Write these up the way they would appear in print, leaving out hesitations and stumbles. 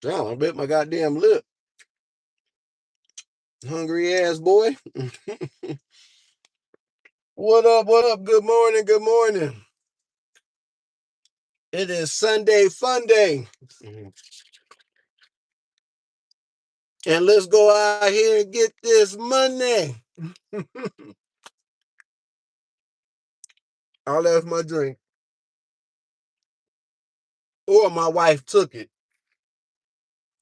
Damn, I bit my goddamn lip. Hungry ass boy. What up? What up? Good morning. Good morning. It is Sunday Fun Day. And let's go out here and get this money. I left my drink. Or my wife took it.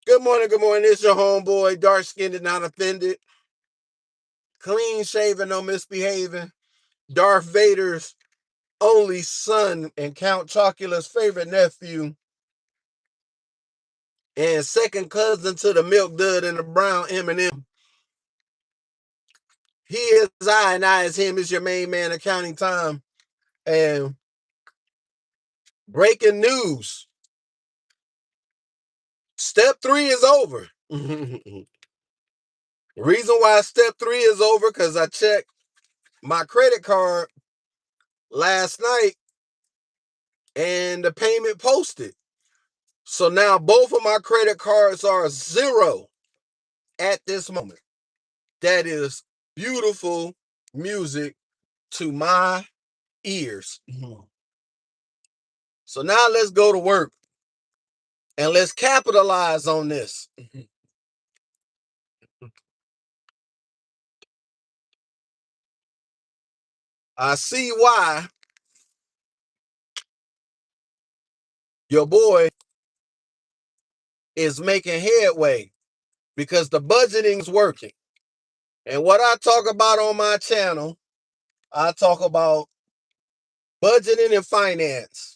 Good morning. Good morning. It's your homeboy, dark skinned and not offended. Clean shaven, no misbehaving. Darth Vader's only son and Count Chocula's favorite nephew. And second cousin to the milk dud and the brown M&M. He is I and I is him. Is your main man accounting time. And breaking news. Step 3 is over. The reason why step 3 is over because I checked my credit card last night and the payment posted. So now both of my credit cards are zero at this moment. That is beautiful music to my ears. So now let's go to work and let's capitalize on this. I see why your boy is making headway because the budgeting's working. And what I talk about on my channel, I talk about budgeting and finance.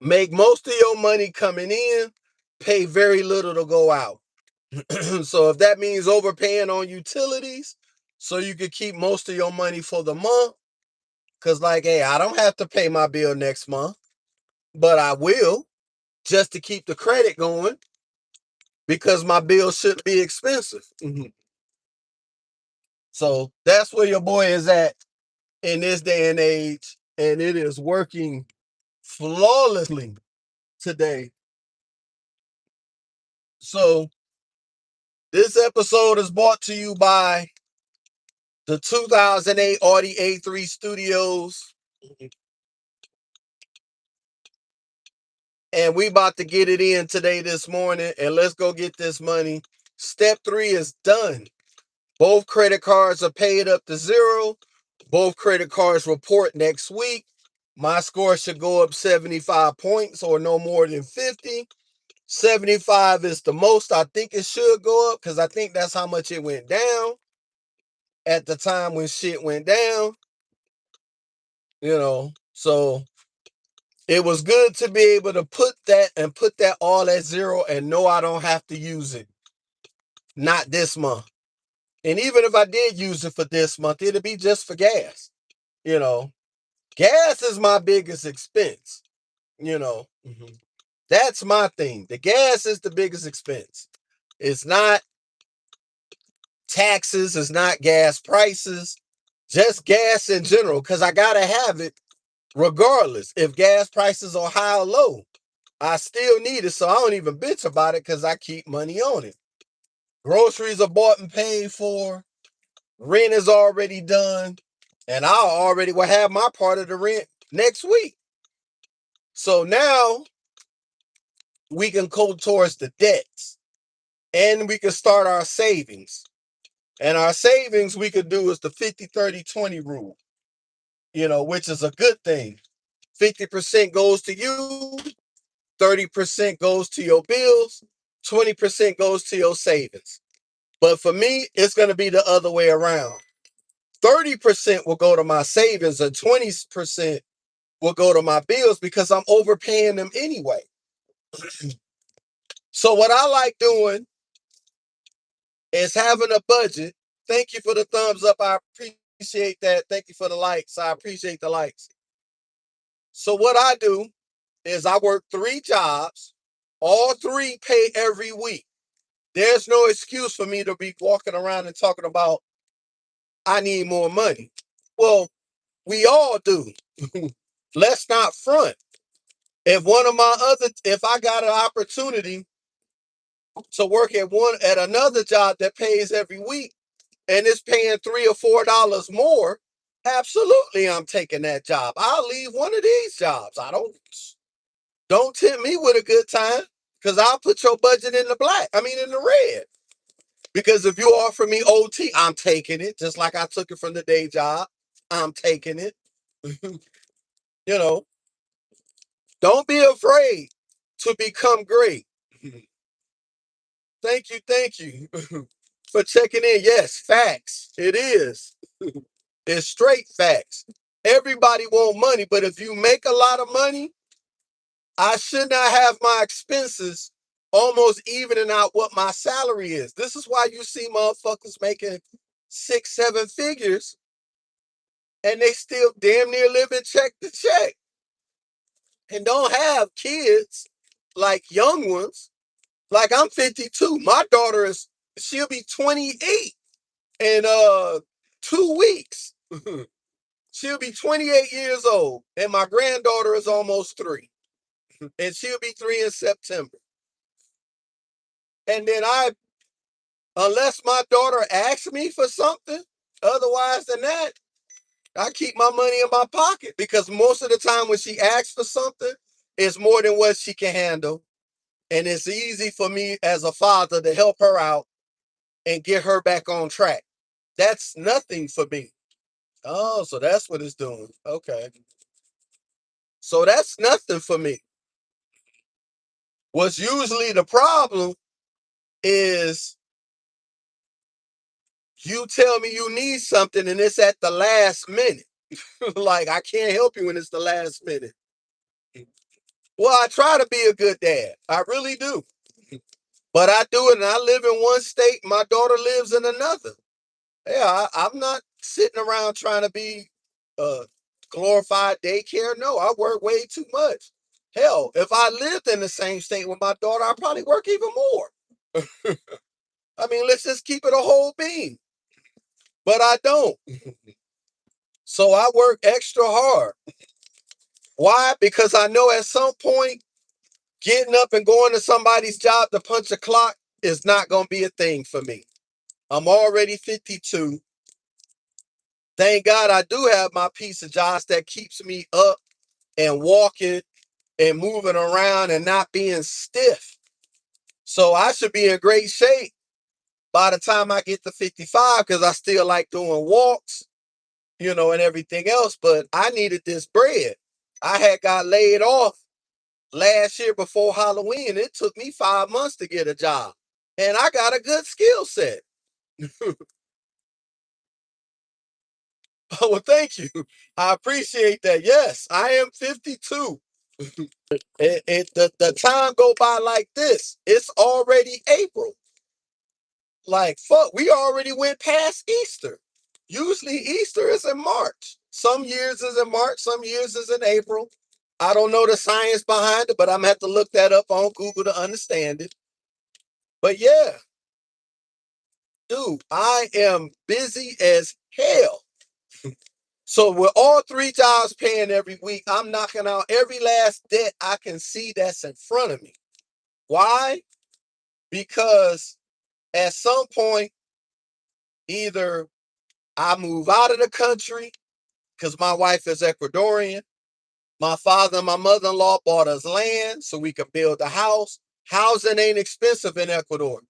Make most of your money coming in, pay very little to go out. So if that means overpaying on utilities, so you could keep most of your money for the month, because like, hey, I don't have to pay my bill next month, but I will just to keep the credit going because my bill shouldn't be expensive. So that's where your boy is at in this day and age, and it is working flawlessly today. So this episode is brought to you by the 2008 Audi A3 Studios. And we about to get it in today, this morning, and let's go get this money. Step 3 is done. Both credit cards are paid up to zero. Both credit cards report next week. My score should go up 75 points or no more than 50. 75 is the most I think it should go up because I think that's how much it went down at the time when shit went down. So it was good to be able to put that all at zero and know I don't have to use it. Not this month. And even if I did use it for this month, it'd be just for gas. Gas is my biggest expense. That's my thing. The gas is the biggest expense. It's not taxes, it's not gas prices, just gas in general, because I gotta have it regardless. If gas prices are high or low, I still need it, so I don't even bitch about it because I keep money on it. Groceries are bought and paid for, rent is already done, and I already will have my part of the rent next week. So now we can go towards the debts and we can start our savings. And our savings we could do is the 50-30-20 rule, which is a good thing. 50% goes to you, 30% goes to your bills, 20% goes to your savings. But for me, it's going to be the other way around. 30% will go to my savings and 20% will go to my bills because I'm overpaying them anyway. So what I like doing is having a budget. Thank you for the thumbs up. I appreciate that. Thank you for the likes. I appreciate the likes. So what I do is I work 3 jobs. All 3 pay every week. There's no excuse for me to be walking around and talking about I need more money. Well, we all do. Let's not front. If I got an opportunity to work at another job that pays every week and it's paying $3 or $4 more, absolutely I'm taking that job. I'll leave one of these jobs. Don't tempt me with a good time because I'll put your budget in the black. I mean in the red. Because if you offer me OT, I'm taking it, just like I took it from the day job. I'm taking it. You know, don't be afraid to become great. Thank you for checking in. Yes, facts. It is. It's straight facts. Everybody want money, but if you make a lot of money, I should not have my expenses almost evening out what my salary is. This is why you see motherfuckers making 6, 7 figures and they still damn near living check to check and don't have kids like young ones. Like I'm 52. My daughter she'll be 28 in 2 weeks. She'll be 28 years old. And my granddaughter is almost 3. And she'll be 3 in September. And then unless my daughter asks me for something, otherwise than that, I keep my money in my pocket because most of the time when she asks for something, it's more than what she can handle. And it's easy for me as a father to help her out and get her back on track. That's nothing for me. Oh, so that's what it's doing. Okay. So that's nothing for me. What's usually the problem is you tell me you need something and it's at the last minute. Like I can't help you when it's the last minute. Well, I try to be a good dad. I really do. But I do it and I live in one state, my daughter lives in another. Yeah, I'm not sitting around trying to be a glorified daycare. No, I work way too much. Hell, if I lived in the same state with my daughter, I'd probably work even more. I mean, let's just keep it a whole bean. But I don't. So I work extra hard. Why? Because I know at some point, getting up and going to somebody's job to punch a clock is not going to be a thing for me. I'm already 52. Thank God I do have my piece of jobs that keeps me up and walking and moving around and not being stiff. So I should be in great shape by the time I get to 55 because I still like doing walks, and everything else. But I needed this bread. I had got laid off last year before Halloween. It took me 5 months to get a job. And I got a good skill set. Oh, well, thank you. I appreciate that. Yes, I am 52. The time go by like this. It's already April. Like fuck, we already went past Easter. Usually Easter is in March. Some years is in March, some years is in April. I don't know the science behind it, but I'm gonna have to look that up on Google to understand it. But yeah, dude, I am busy as hell. So with all 3 jobs paying every week, I'm knocking out every last debt I can see that's in front of me. Why? Because at some point, either I move out of the country because my wife is Ecuadorian. My father and my mother-in-law bought us land so we could build a house. Housing ain't expensive in Ecuador.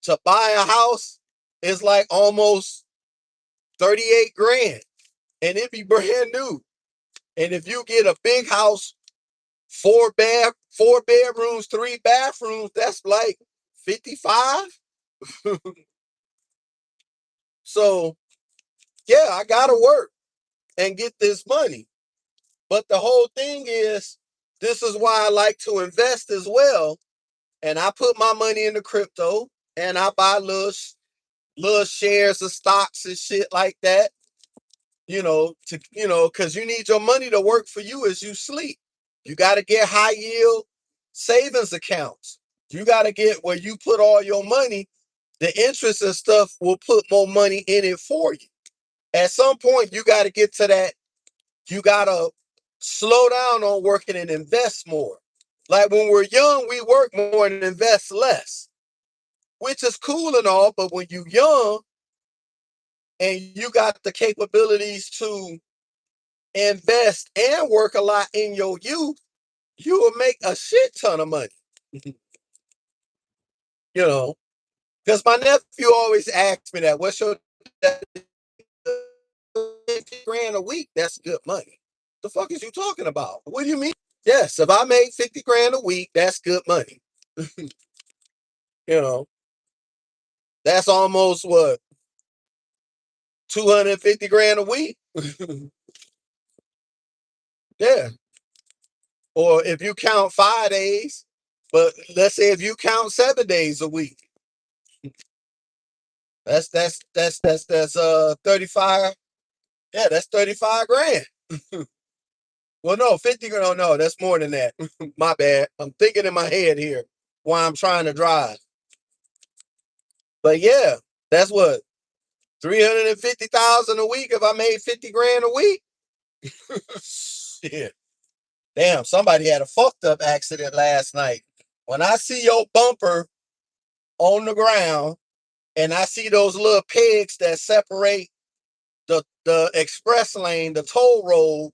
To buy a house is like almost 38 grand and it be brand new. And if you get a big house, 4 bedrooms, 3 bathrooms, that's like 55. So yeah, I gotta work and get this money. But the whole thing is, this is why I like to invest as well. And I put my money into crypto and I buy little shares of stocks and shit like that, because you need your money to work for you as you sleep. You got to get high yield savings accounts. You got to get where you put all your money, the interest and stuff will put more money in it for you. At some point, you got to get to that. You got to slow down on working and invest more. Like when we're young, we work more and invest less, which is cool and all. But when you're young and you got the capabilities to invest and work a lot in your youth, you will make a shit ton of money. You know, because my nephew always asks me that, what's your 50 grand a week? That's good money. The fuck is you talking about? What do you mean? Yes, if I made 50 grand a week, that's good money. You know, that's almost what, 250 grand a week? Yeah. Or if you count 5 days, but let's say if you count 7 days a week, that's 35. Yeah, that's 35 grand. Well, no, 50 grand. No, no, that's more than that. My bad. I'm thinking in my head here while I'm trying to drive. But yeah, that's what, 350,000 a week if I made 50 grand a week. Shit. Damn, somebody had a fucked up accident last night. When I see your bumper on the ground and I see those little pegs that separate the express lane, the toll road,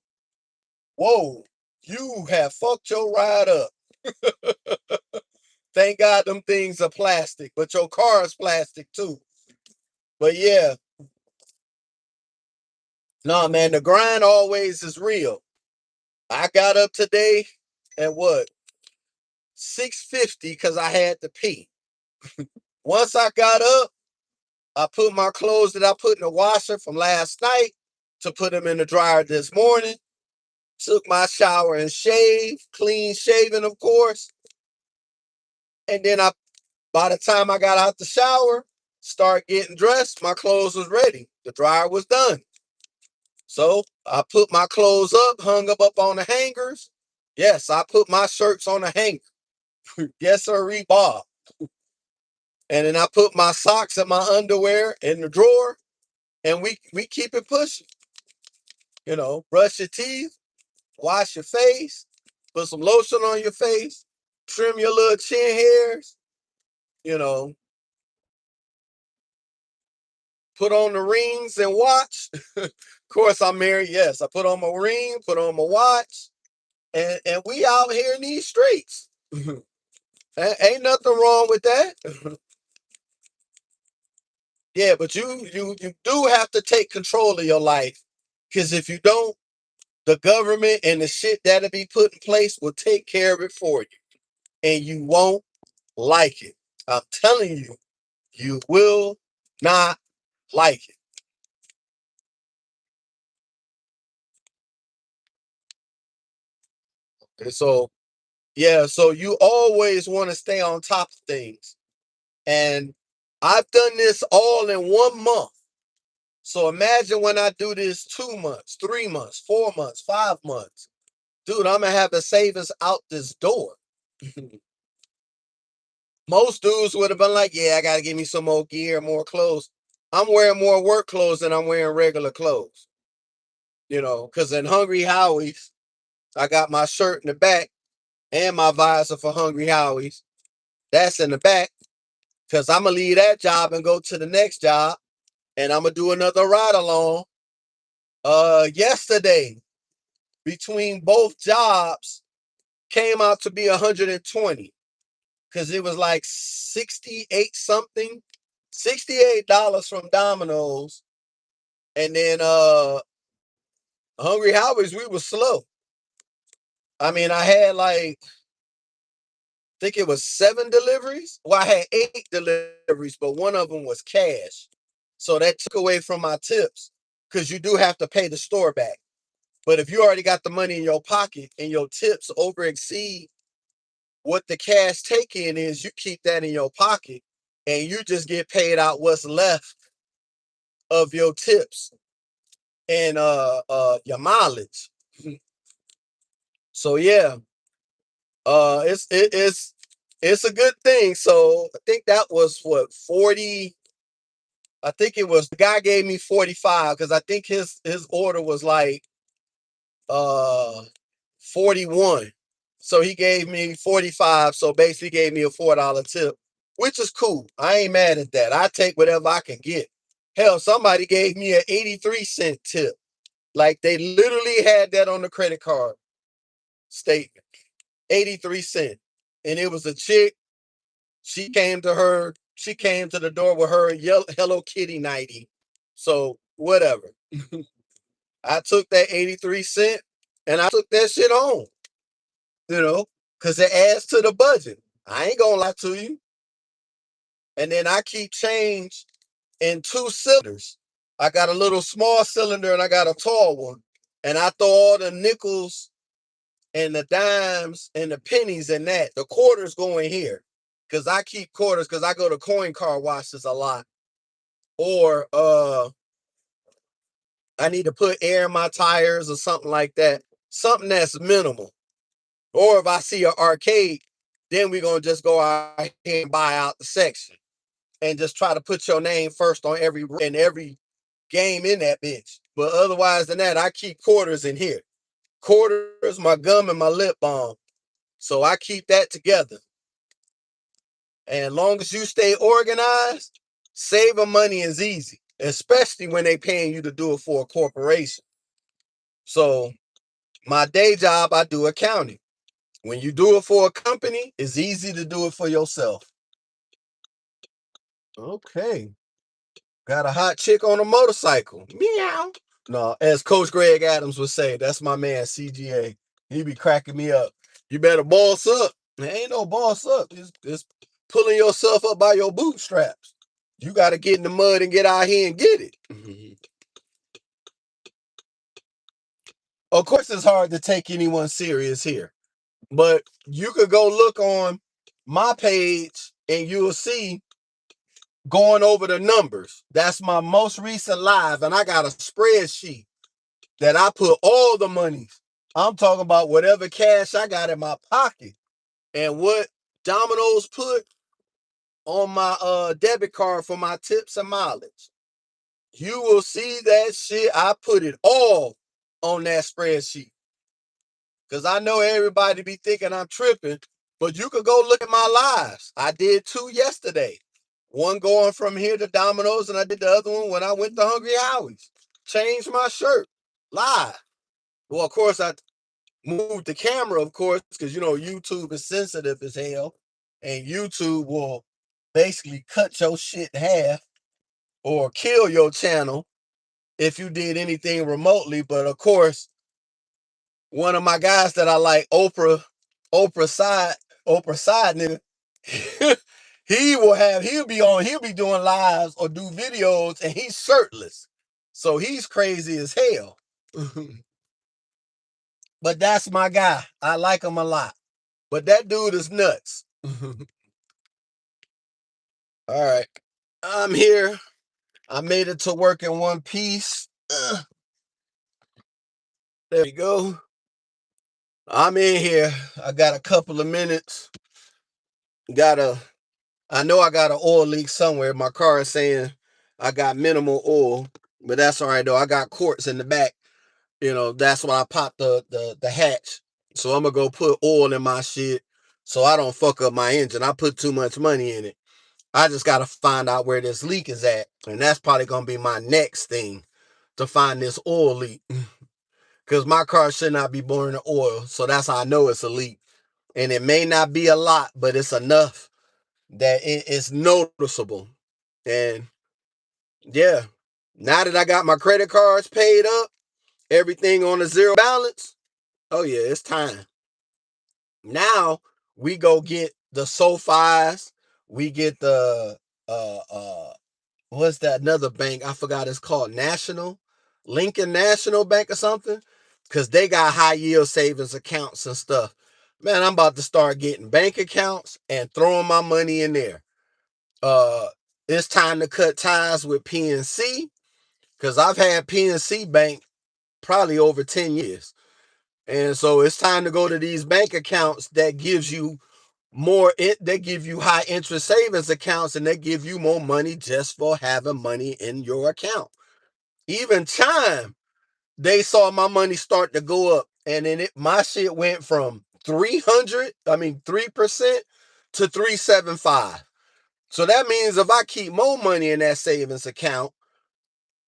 whoa, you have fucked your ride up. Thank God them things are plastic, but your car is plastic too. But yeah, no, man, the grind always is real. I got up today at what, 6:50 because I had to pee. Once I got up, I put my clothes that I put in the washer from last night to put them in the dryer this morning. Took my shower and shaved, clean shaven, of course. And then by the time I got out the shower, start getting dressed, my clothes was ready. The dryer was done. So I put my clothes up, hung up on the hangers. Yes, I put my shirts on the hanger. Yes, sir, Bob. And then I put my socks and my underwear in the drawer, and we keep it pushing. You know, brush your teeth, wash your face, put some lotion on your face, trim your little chin hairs, you know, put on the rings and watch. Of course, I'm married. Yes, I put on my ring, put on my watch, and we out here in these streets. Ain't nothing wrong with that. Yeah, but you do have to take control of your life, because if you don't, the government and the shit that'll be put in place will take care of it for you, and you won't like it. I'm telling you, you will not like it. And so, yeah, so you always want to stay on top of things. And I've done this all in 1 month. So imagine when I do this 2 months, 3 months, 4 months, 5 months. Dude, I'm gonna have the savings out this door. Most dudes would have been like, yeah, I gotta give me some more gear, more clothes. I'm wearing more work clothes than I'm wearing regular clothes. You know, because in Hungry Howie's, I got my shirt in the back and my visor for Hungry Howie's. That's in the back because I'm gonna leave that job and go to the next job, and I'm gonna do another ride along. Yesterday between both jobs came out to be 120 because it was like 68 something, $68 from Domino's, and then Hungry Howie's we were slow. I mean, I had like, think it was 7 deliveries. Well, I had 8 deliveries, but one of them was cash. So that took away from my tips because you do have to pay the store back. But if you already got the money in your pocket and your tips over exceed what the cash take in is, you keep that in your pocket and you just get paid out what's left of your tips and your mileage. So yeah, it's a good thing. So I think that was what, 40. I think it was, the guy gave me 45 because I think his order was like 41. So he gave me 45. So basically gave me a $4 tip, which is cool. I ain't mad at that. I take whatever I can get. Hell, somebody gave me an 83-cent tip. Like they literally had that on the credit card statement. 83 cents. And it was a chick. She came to the door with her Hello Kitty nightie. So whatever. I took that 83 cents and I took that shit home. Because it adds to the budget. I ain't gonna lie to you. And then I keep change in 2 cylinders. I got a little small cylinder and I got a tall one. And I throw all the nickels and the dimes and the pennies in that. The quarters go in here. Because I keep quarters because I go to coin car washes a lot. Or I need to put air in my tires or something like that. Something that's minimal. Or if I see an arcade, then we're going to just go out here and buy out the section. And just try to put your name first on every game in that bitch. But otherwise than that, I keep quarters in here. Quarters, my gum, and my lip balm. So I keep that together. And as long as you stay organized, saving money is easy, especially when they paying you to do it for a corporation. So my day job, I do accounting. When you do it for a company, it's easy to do it for yourself. Okay. Got a hot chick on a motorcycle. Meow. No, as Coach Greg Adams would say, that's my man, CGA. He be cracking me up. You better boss up. There ain't no boss up. It's pulling yourself up by your bootstraps. You got to get in the mud and get out here and get it. Of course, it's hard to take anyone serious here. But you could go look on my page and you'll see going over the numbers. That's my most recent live. And I got a spreadsheet that I put all the monies. I'm talking about whatever cash I got in my pocket and what Domino's put on my debit card for my tips and mileage. You will see that shit. I put it all on that spreadsheet. Because I know everybody be thinking I'm tripping, but you could go look at my lives. I did 2 yesterday. One going from here to Domino's, and I did the other one when I went to Hungry Howie's. Changed my shirt live. Well, of course, I moved the camera, of course, because YouTube is sensitive as hell, and YouTube will basically cut your shit in half or kill your channel if you did anything remotely. But of course, one of my guys that I like, Oprah Side nigga, he'll be doing lives or do videos and he's shirtless. So he's crazy as hell. But that's my guy. I like him a lot. But that dude is nuts. All right. I'm here. I made it to work in one piece. There we go. I'm in here. I got a couple of minutes. I know I got an oil leak somewhere. My car is saying I got minimal oil, but that's all right though. I got quarts in the back. That's why I popped the hatch. So I'm gonna go put oil in my shit so I don't fuck up my engine. I put too much money in it. I just gotta find out where this leak is at. And that's probably gonna be my next thing, to find this oil leak. Because my car should not be burning oil. So that's how I know it's a leak. And it may not be a lot, but it's enough that it's noticeable. And yeah, now that I got my credit cards paid up, everything on a zero balance, oh yeah, it's time. Now we go get the SoFis, we get the what's that another bank? I forgot it's called Lincoln National Bank or something. Cause they got high yield savings accounts and stuff. Man, I'm about to start getting bank accounts and throwing my money in there. It's time to cut ties with PNC because I've had PNC Bank probably over 10 years. And so it's time to go to these bank accounts that gives you they give you high interest savings accounts and they give you more money just for having money in your account. Even Chime they saw my money start to go up, and then my shit went from 3% to 375. So that means if I keep more money in that savings account,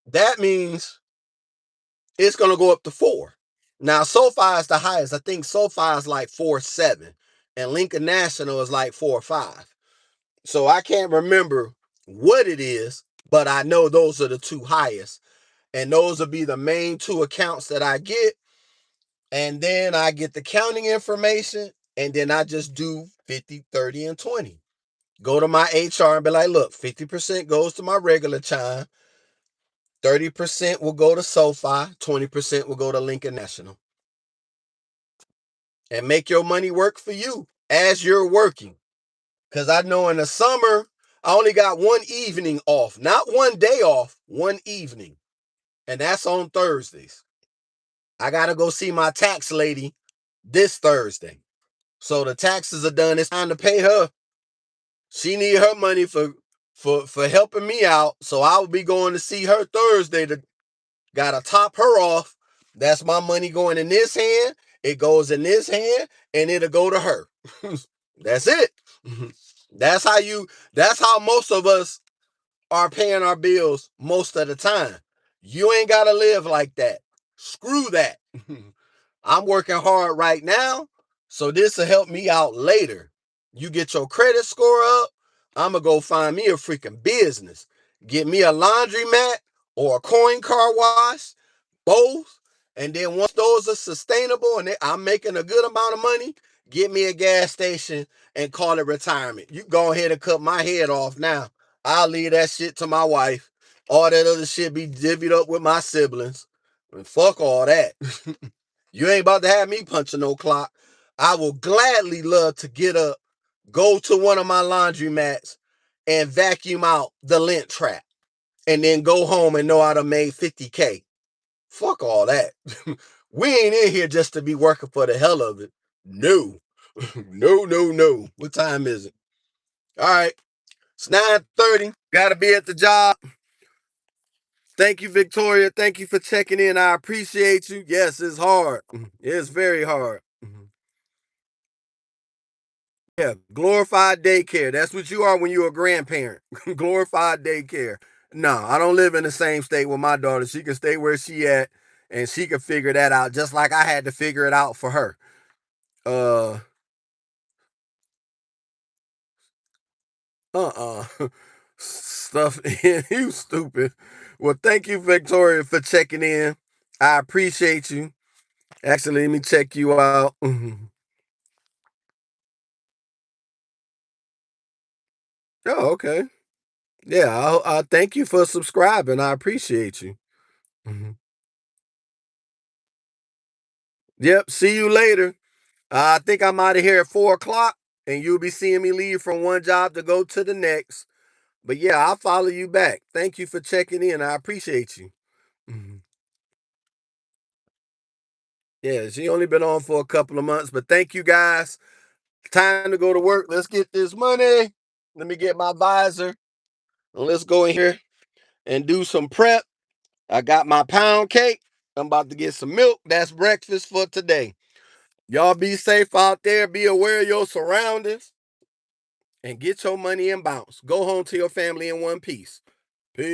that means it's gonna go up to 4. Now SoFi is the highest. I think SoFi is like 4.7, and Lincoln National is like 4.5. So I can't remember what it is, but I know those are the two highest. And those will be the main two accounts that I get. And then I get the counting information, and then I just do 50, 30, and 20. Go to my HR and be like, look, 50% goes to my regular chime, 30% will go to SoFi, 20% will go to Lincoln National. And make your money work for you as you're working. Because I know in the summer, I only got one evening off. Not one day off, one evening. And that's on Thursdays. I got to go see my tax lady this Thursday. So the taxes are done. It's time to pay her. She need her money for helping me out. So I will be going to see her Thursday to gotta top her off. That's my money going in this hand. It goes in this hand, and it'll go to her. That's it. That's how most of us are paying our bills most of the time. You ain't gotta live like that. Screw that. I'm working hard right now, so this will help me out later. You get your credit score up, I'm gonna go find me a freaking business. Get me a laundromat or a coin car wash, both. And then once those are sustainable and I'm making a good amount of money, get me a gas station and call it retirement. You go ahead and cut my head off now. I'll leave that shit to my wife. All that other shit be divvied up with my siblings. And fuck all that. You ain't about to have me punching no clock. I will gladly love to get up, go to one of my laundromats, and vacuum out the lint trap, and then go home and know I done made 50K. Fuck all that. We ain't in here just to be working for the hell of it. No. No, no, no. What time is it? All right. It's 9:30. Gotta be at the job. Thank you, Victoria. Thank you for checking in. I appreciate you. Yes, it's hard. It's very hard. Yeah, glorified daycare. That's what you are when you're a grandparent. Glorified daycare. No, I don't live in the same state with my daughter. She can stay where she at, and she can figure that out just like I had to figure it out for her. Uh Stuff. You stupid. Well, thank you, Victoria, for checking in. I appreciate you. Actually, let me check you out. Oh, okay. Yeah, I thank you for subscribing. I appreciate you. Mhm. Yep. See you later. I think I'm out of here at 4 o'clock, and you'll be seeing me leave from one job to go to the next. But yeah, I'll follow you back. Thank you for checking in. I appreciate you. Mhm. Yeah, she only been on for a couple of months, but thank you guys. Time to go to work. Let's get this money. Let me get my visor. And let's go in here and do some prep. I got my pound cake. I'm about to get some milk. That's breakfast for today. Y'all be safe out there. Be aware of your surroundings and get your money and bounce. Go home to your family in one piece. Peace.